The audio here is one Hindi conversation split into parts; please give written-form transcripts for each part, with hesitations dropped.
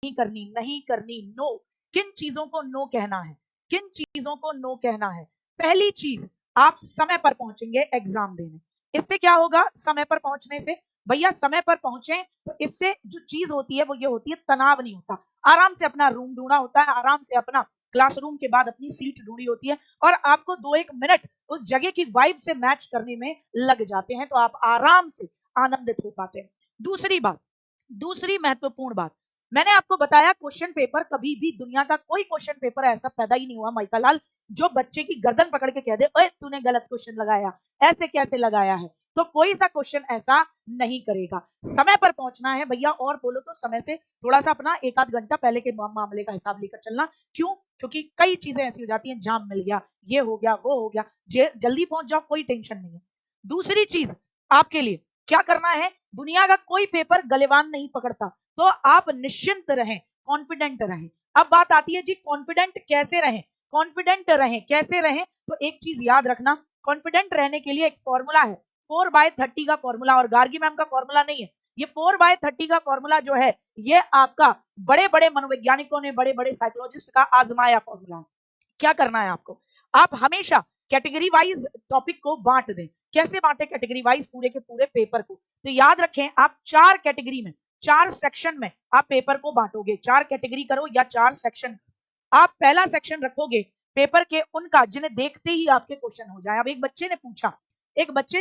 नहीं करनी, नहीं करनी, नो। किन चीजों को नो कहना है, किन चीजों को नो कहना है? पहली चीज, आप समय पर पहुंचेंगे एग्जाम देने। इससे क्या होगा? समय पर पहुंचने से भैया, समय पर पहुंचे तो इससे जो चीज होती है वो ये होती है, तनाव नहीं होता, आराम से अपना रूम ढूंढा होता है, आराम से अपना क्लासरूम के बाद अपनी सीट ढूंढी होती है, और आपको 2-1 मिनट उस जगह की वाइब से मैच करने में लग जाते हैं, तो आप आराम से आनंदित हो पाते हैं। दूसरी बात, दूसरी महत्वपूर्ण बात, मैंने आपको बताया क्वेश्चन पेपर, कभी भी दुनिया का कोई क्वेश्चन पेपर ऐसा पैदा ही नहीं हुआ माइकालाल जो बच्चे की गर्दन पकड़ के कह दे, ओए तूने गलत क्वेश्चन लगाया, ऐसे कैसे लगाया है। तो कोई सा क्वेश्चन ऐसा नहीं करेगा। समय पर पहुंचना है भैया, और बोलो तो समय से थोड़ा सा अपना 1-8 घंटा पहले के मामले का हिसाब लेकर चलना। क्यों? क्योंकि कई चीजें ऐसी हो जाती हैं, जाम मिल गया, ये हो गया, वो हो गया, जल्दी पहुंच जाओ, कोई टेंशन नहीं है। दूसरी चीज आपके लिए क्या करना है, दुनिया का कोई पेपर गलेवान नहीं पकड़ता, तो आप निश्चिंत रहें, कॉन्फिडेंट रहें। अब बात आती है जी, कॉन्फिडेंट कैसे रहें, कॉन्फिडेंट रहें कैसे रहें? तो एक चीज याद रखना, कॉन्फिडेंट रहने के लिए एक फॉर्मूला है, 4/30 का फॉर्मूला, और गार्गी मैम का फॉर्मूला नहीं है ये। 4/30 का फॉर्मूला जो है, ये आपका बड़े बड़े मनोवैज्ञानिकों ने, बड़े बड़े साइकोलॉजिस्ट का आजमाया फॉर्मूला है। क्या करना है आपको, आप हमेशा कैटेगरी वाइज टॉपिक को बांट दें। कैसे बांटे कैटेगरी वाइज? पूरे के पूरे पेपर को। तो याद रखें, आप 4 कैटेगरी में, 4 सेक्शन में आप पेपर को बांटोगे। 4 कैटेगरी करो या 4 सेक्शन। आप पहला सेक्शन रखोगे पेपर के उनका जिन्हें देखते ही आपके क्वेश्चन हो जाए। अब एक बच्चे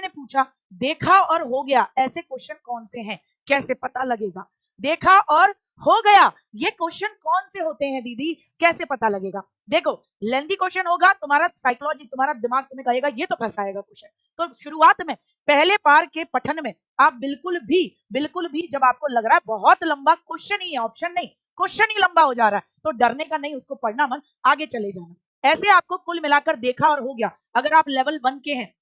ने पूछा, देखा और हो गया ऐसे क्वेश्चन कौन से हैं, कैसे पता लगेगा? देखा और हो गया ये क्वेश्चन कौन से होते हैं दीदी, कैसे पता लगेगा? देखो, लेंथी क्वेश्चन होगा, तुम्हारा साइकोलॉजी, तुम्हारा दिमाग तुम्हें कहेगा ये तो फंसाएगा क्वेश्चन। तो शुरुआत में, पहले पार के पठन में, आप बिल्कुल भी जब आपको लग रहा है बहुत लंबा क्वेश्चन ही है, ऑप्शन नहीं, क्वेश्चन ही लंबा हो जा रहा है, तो डरने का नहीं, उसको पढ़ना मन, आगे चले जाना। ऐसे आपको कुल मिलाकर देखा और हो गया, अगर आप लेवल 1 के हैं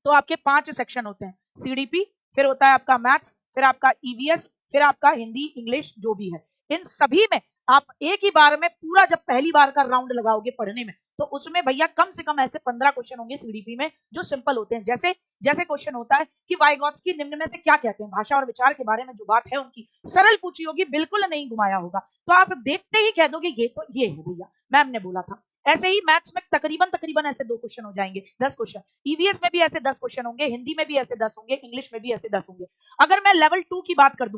तो आपके 5 सेक्शन होते हैं, सीडीपी, फिर होता है आपका मैथ्स, फिर आपका ईवीएस, फिर आपका हिंदी इंग्लिश जो भी है। इन सभी में आप एक ही बार में पूरा, जब पहली बार का राउंड लगाओगे पढ़ने में, तो उसमें भैया कम से कम ऐसे 15 क्वेश्चन होंगे सीडीपी में जो सिंपल होते हैं। जैसे जैसे क्वेश्चन होता है कि वाइगॉत्स्की निम्न में से क्या कहते हैं, भाषा और विचार के बारे में जो बात है उनकी सरल पूछी होगी, बिल्कुल नहीं घुमाया होगा, तो आप देखते ही कह दोगे ये तो ये है भैया, मैम ने बोला था। ऐसे ही मैथ्स में तकरीबन ऐसे 2 क्वेश्चन हो जाएंगे, 10 क्वेश्चन। ईवीएस में भी ऐसे 10 क्वेश्चन होंगे, हिंदी में भी ऐसे 10 होंगे, इंग्लिश में भी ऐसे 10 होंगे। अगर मैं लेवल 2 की बात कर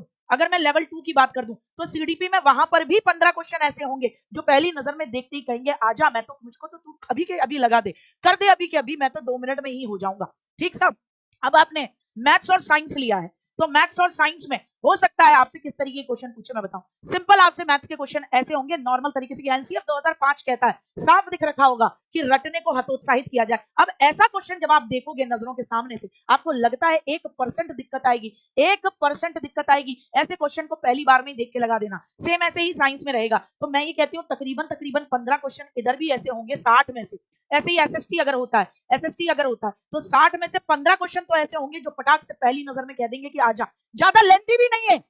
दूं, तो सीडीपी में वहां पर भी 15 क्वेश्चन ऐसे होंगे जो पहली नजर में देखते ही कहेंगे आजा, मैं तो, मुझको तो तू अभी के अभी लगा दे, कर दे अभी के अभी, मैं तो 2 मिनट में ही हो जाऊंगा। ठीक सब। अब आपने मैथ्स और साइंस लिया है, तो मैथ्स और साइंस में हो सकता है आपसे किस तरीके के क्वेश्चन पूछे, मैं बताऊं। सिंपल आपसे मैथ्स के क्वेश्चन ऐसे होंगे नॉर्मल तरीके से, एनसीएफ 2005 कहता है, साफ दिख रखा होगा कि रटने को हतोत्साहित किया जाए। अब ऐसा क्वेश्चन जब आप देखोगे नजरों के सामने से, आपको लगता है 1% दिक्कत आएगी, 1% दिक्कत आएगी, ऐसे क्वेश्चन को पहली बार में देख के लगा देना। सेम ऐसे ही साइंस में रहेगा। तो मैं ये कहती हूँ तकरीबन 15 क्वेश्चन इधर भी ऐसे होंगे 60 में से। ऐसे ही एसएसटी अगर होता है तो 60 में से 15 क्वेश्चन तो ऐसे होंगे जो पटाख से पहली नजर में कह देंगे कि आजा। ज्यादा लेंथी भी नहीं है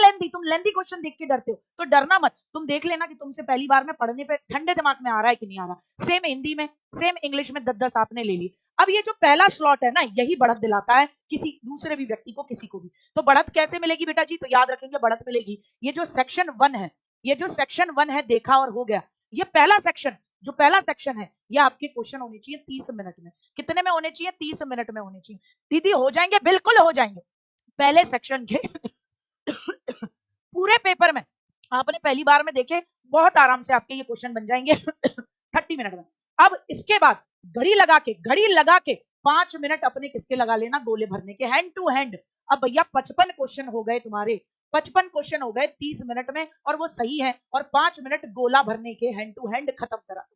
लेंथी। तुम लेंथी क्वेश्चन देख के डरते हो तो डरना मत, तुम देख लेना कि तुमसे पहली बार में पढ़ने पे ठंडे दिमाग में आ रहा है कि नहीं आ रहा। सेम हिंदी में, सेम इंग्लिश में 10-10 आपने ले ली। अब ये जो पहला स्लॉट है ना, यही बढ़त दिलाता है किसी दूसरे भी व्यक्ति को, किसी को भी। तो बढ़त कैसे मिलेगी बेटा जी? तो याद रखेंगे बढ़त मिलेगी, ये जो सेक्शन 1 है, ये जो सेक्शन 1 है, देखा और हो गया, ये पहला सेक्शन, जो पहला सेक्शन है, ये आपके क्वेश्चन होने चाहिए 30 मिनट में। कितने में होने चाहिए? 30 मिनट में होने चाहिए। दीदी हो जाएंगे? बिल्कुल हो जाएंगे। पहले सेक्शन के पूरे पेपर में आपने पहली बार में देखे, बहुत आराम से आपके ये क्वेश्चन बन जाएंगे 30 मिनट में। अब इसके बाद घड़ी लगा के 5 मिनट अपने किसके लगा लेना? गोले भरने के, हैंड टू हैंड। अब भैया 55 क्वेश्चन हो गए तुम्हारे, 55 क्वेश्चन हो गए 30 मिनट में, और वो सही है। और 5 मिनट गोला भरने के, हैंड टू हैंड खत्म करा,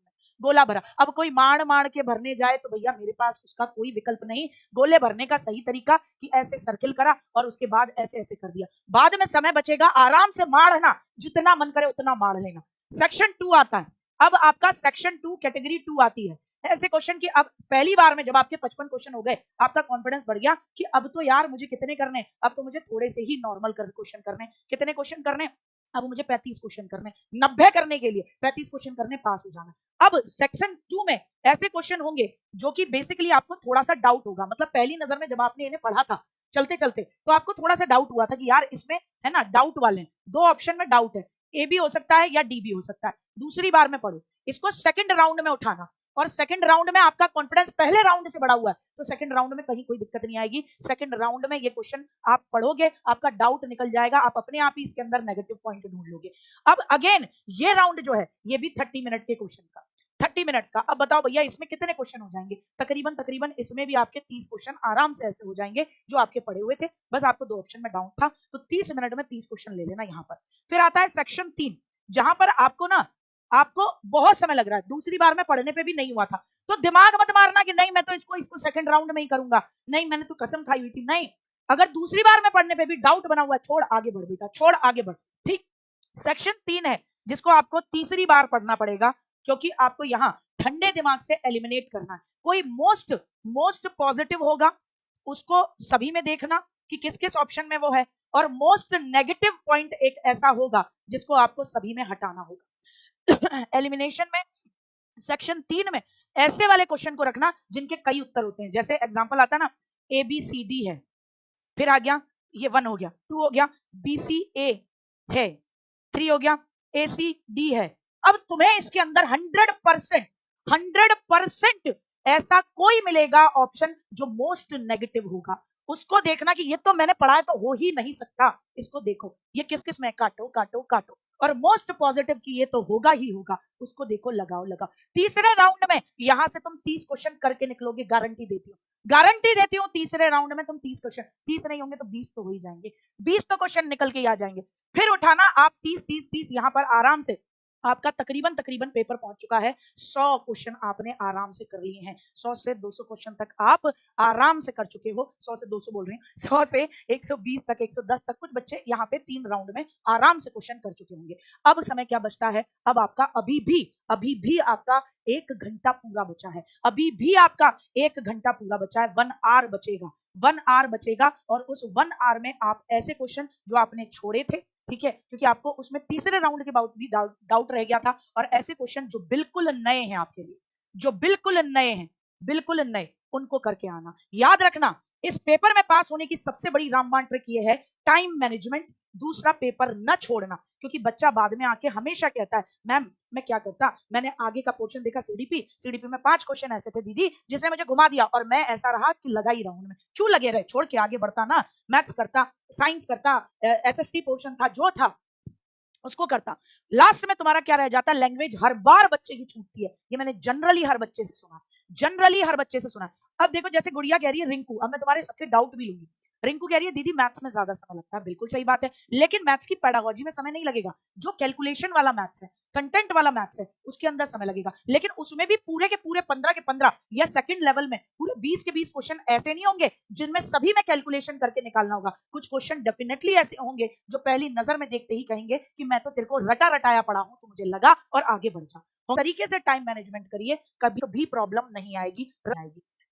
गोला भरा। अब कोई मार के भरने जाए तो भैया मेरे पास उसका कोई विकल्प नहीं। गोले भरने का सही तरीका कि ऐसे सर्किल करा और उसके बाद ऐसे ऐसे कर दिया। बाद में समय बचेगा, आराम से मारना, जितना मन करे उतना मार लेना। सेक्शन 2 आता है। अब आपका सेक्शन 2 कैटेगरी 2 आती है। ऐसे क्वेश्चन की अब पहली बार में जब आपके 55 क्वेश्चन हो गए, आपका कॉन्फिडेंस बढ़ गया कि अब तो यार मुझे कितने करने, अब तो मुझे थोड़े से ही नॉर्मल क्वेश्चन करने। कितने क्वेश्चन करने? अब मुझे 35 क्वेश्चन करने, 90 करने के लिए 35 क्वेश्चन करने, पास हो जाना। अब सेक्शन 2 में ऐसे क्वेश्चन होंगे जो कि बेसिकली आपको थोड़ा सा डाउट होगा, मतलब पहली नजर में जब आपने इन्हें पढ़ा था चलते चलते, तो आपको थोड़ा सा डाउट हुआ था कि यार इसमें है ना, डाउट वाले 2 ऑप्शन में डाउट है, ए भी हो सकता है या डी भी हो सकता है। दूसरी बार में पढ़ो, इसको सेकंड राउंड में उठाना, और सेकंड राउंड में आपका कॉन्फिडेंस पहले राउंड से बढ़ा हुआ है, तो सेकंड राउंड में कहीं कोई दिक्कत नहीं आएगी। सेकंड राउंड में ये क्वेश्चन आप पढ़ोगे, आपका डाउट निकल जाएगा, आप अपने आप ही इसके अंदर नेगेटिव पॉइंट ढूंढ लोगे। अब अगेन ये राउंड जो है ये भी 30 मिनट के क्वेश्चन का, 30 मिनट्स का। अब बताओ भैया इसमें कितने क्वेश्चन हो जाएंगे? तकरीबन इसमें भी आपके 30 क्वेश्चन आराम से ऐसे हो जाएंगे जो आपके पढ़े हुए थे, बस आपको 2 ऑप्शन में डाउट था, तो 30 मिनट में 30 क्वेश्चन ले लेना यहाँ पर। फिर आता है सेक्शन 3, जहां पर आपको बहुत समय लग रहा है, दूसरी बार में पढ़ने पे भी नहीं हुआ था, तो दिमाग मत मारना कि नहीं मैं तो इसको सेकंड राउंड में ही करूंगा, नहीं मैंने तो कसम खाई हुई थी। नहीं, अगर दूसरी बार में पढ़ने पे भी डाउट बना हुआ है, छोड़ आगे बढ़ बेटा, छोड़ आगे बढ़। ठीक, सेक्शन 3 है जिसको आपको तीसरी बार पढ़ना पड़ेगा, क्योंकि आपको यहाँ ठंडे दिमाग से एलिमिनेट करना है। कोई मोस्ट पॉजिटिव होगा उसको सभी में देखना कि किस किस ऑप्शन में वो है, और मोस्ट नेगेटिव पॉइंट एक ऐसा होगा जिसको आपको सभी में हटाना होगा। एलिमिनेशन में सेक्शन 3 में ऐसे वाले क्वेश्चन को रखना जिनके कई उत्तर होते हैं, जैसे एग्जांपल आता ना ABCD है, फिर आ गया ये 1 हो गया, 2 हो गया BCA है, 3 हो गया ACD है। अब तुम्हें इसके अंदर 100% ऐसा कोई मिलेगा ऑप्शन जो मोस्ट नेगेटिव होगा, उसको देखना कि ये तो मैंने पढ़ा है तो हो ही नहीं सकता, इसको देखो ये किस किस में, काटो काटो काटो, और मोस्ट पॉजिटिव की ये तो होगा ही होगा, उसको देखो, लगाओ लगाओ। तीसरे राउंड में यहां से तुम 30 क्वेश्चन करके निकलोगे, गारंटी देती हूँ, गारंटी देती हूँ। तीसरे राउंड में तुम 30 क्वेश्चन, 30 नहीं होंगे तो 20 तो हो ही जाएंगे, 20 तो क्वेश्चन निकल के आ जाएंगे। फिर उठाना आप 30 यहां पर आराम से आपका तकरीबन पेपर पहुंच चुका है। 100 क्वेश्चन आपने आराम से कर लिए हैं, 100 से 200 क्वेश्चन तक आप आराम से कर चुके हो, 100 से 200 बोल रहे हैं, 100 से 120 तक, 110 तक, कुछ बच्चे यहाँ पे 3 राउंड में आराम से क्वेश्चन कर चुके होंगे। अब समय क्या बचता है? अब आपका अभी भी आपका 1 घंटा पूरा बचा है, अभी भी आपका 1 घंटा पूरा बचा है, 1 आवर बचेगा, 1 आवर बचेगा, और उस 1 आवर में आप ऐसे क्वेश्चन जो आपने छोड़े थे, ठीक है, क्योंकि आपको उसमें तीसरे राउंड के बाद भी डाउट रह गया था, और ऐसे क्वेश्चन जो बिल्कुल नए हैं आपके लिए, जो बिल्कुल नए हैं, बिल्कुल नए, उनको करके आना। याद रखना इस पेपर में पास होने की सबसे बड़ी रामबाण ट्रिक ये है, टाइम मैनेजमेंट, दूसरा पेपर न छोड़ना, क्योंकि बच्चा बाद में आके हमेशा कहता है मैम मैं क्या करता, मैंने आगे का पोर्शन देखा सीडीपी में 5 क्वेश्चन ऐसे थे दीदी जिसने मुझे घुमा दिया, और मैं ऐसा रहा कि लगा ही राउंड में, क्यों लगे रहे, छोड़ के आगे बढ़ता ना, मैथ्स करता, साइंस करता, एसएसटी पोर्शन था जो था उसको करता। लास्ट में तुम्हारा क्या रह जाता है? लैंग्वेज हर बार बच्चे की छूटती है, ये मैंने जनरली हर बच्चे से सुना। अब देखो जैसे गुड़िया कह रही है रिंकू, अब मैं तुम्हारे सबके डाउट भी लूंगी। रिंकू कह रही है दीदी मैथ्स में ज्यादा समय लगता है, बिल्कुल सही बात है, लेकिन मैथ्स की पेडागोजी में समय नहीं लगेगा, जो कैलकुलेशन वाला मैथ्स है, कंटेंट वाला मैथ्स है, उसके अंदर समय लगेगा, लेकिन उसमें भी पूरे के पूरे 15 के 15 या सेकंड लेवल में पूरे 20 के 20 क्वेश्चन ऐसे नहीं होंगे जिनमें सभी में कैलकुलेशन करके निकालना होगा। कुछ क्वेश्चन डेफिनेटली ऐसे होंगे जो पहली नजर में देखते ही कहेंगे कि मैं तो तेरे को रटा रटाया पढ़ा हूं, तो मुझे लगा, और आगे बढ़ जा। तरीके से टाइम मैनेजमेंट करिए, कभी भी प्रॉब्लम नहीं आएगी।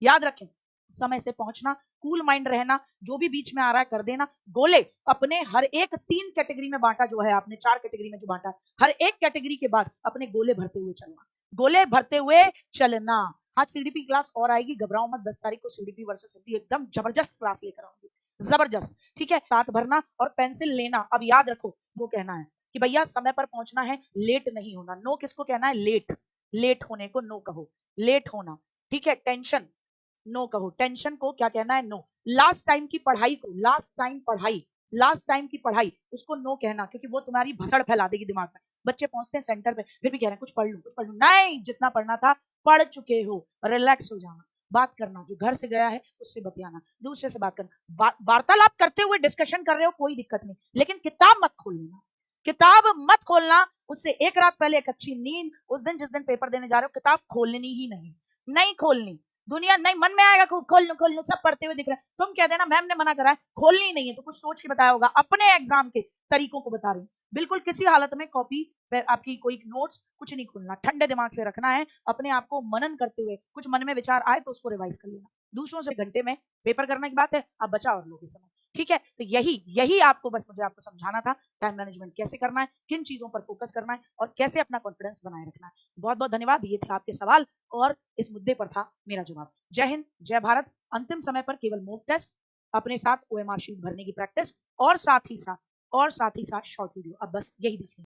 याद रखें समय से पहुंचना, कूल माइंड रहना, जो भी बीच में आ रहा है कर देना। गोले अपने हर एक 3 कैटेगरी में बांटा, जो है आपने 4 कैटेगरी में जो बांटा, हर एक कैटेगरी के बाद अपने गोले भरते हुए चलना, गोले भरते हुए चलना। आज सीडीपी क्लास और आएगी, घबराओ मत, 10 तारीख को सीडीपी वर्सेस हिंदी एकदम जबरदस्त क्लास लेकर आऊंगी, जबरदस्त, ठीक है। साथ भरना और पेंसिल लेना। अब याद रखो वो कहना है कि भैया समय पर पहुंचना है, लेट नहीं होना। नो किसको कहना है? लेट होने को नो कहो, लेट होना, ठीक है। टेंशन नो कहो, टेंशन को क्या कहना है? नो। लास्ट टाइम की पढ़ाई को, लास्ट टाइम की पढ़ाई उसको नो कहना, क्योंकि वो तुम्हारी भसड़ फैला देगी दिमाग में। बच्चे पहुंचते हैं सेंटर पे फिर भी कह रहे हैं कुछ पढ़ लूं, नहीं, जितना पढ़ना था पढ़ चुके हो, रिलैक्स हो जाना, बात करना, जो घर से गया है उससे बतियाना, दूसरे से बात करना, वार्तालाप करते हुए डिस्कशन कर रहे हो कोई दिक्कत नहीं, लेकिन किताब मत खोलना, किताब मत खोलना। उससे एक रात पहले एक अच्छी नींद, उस दिन जिस दिन पेपर देने जा रहे हो किताब खोलनी ही नहीं खोलनी। दुनिया नहीं, मन में आएगा खोल लो, सब पढ़ते हुए दिख रहा है, तुम कह देना मैम ने मना करा है, खोलनी ही नहीं है, तो कुछ सोच के बताया होगा, अपने एग्जाम के तरीकों को बता रही हूँ। बिल्कुल किसी हालत में कॉपी पे आपकी कोई नोट्स कुछ नहीं खोलना, ठंडे दिमाग से रखना है, अपने आप को मनन करते हुए, कुछ मन में विचार आए तो उसको रिवाइज कर लेना। दूसरों से घंटे में पेपर करने की बात है, आप बचा और लो समय, ठीक है। तो यही आपको बस मुझे आपको समझाना था, टाइम मैनेजमेंट कैसे करना है, किन चीजों पर फोकस करना है, और कैसे अपना कॉन्फिडेंस बनाए रखना है। बहुत बहुत धन्यवाद, ये थे आपके सवाल और इस मुद्दे पर था मेरा जवाब। जय हिंद, जय भारत। अंतिम समय पर केवल मॉक टेस्ट, अपने साथ ओएमआर शीट भरने की प्रैक्टिस, और साथ ही साथ शॉर्ट वीडियो, अब बस यही देखिए।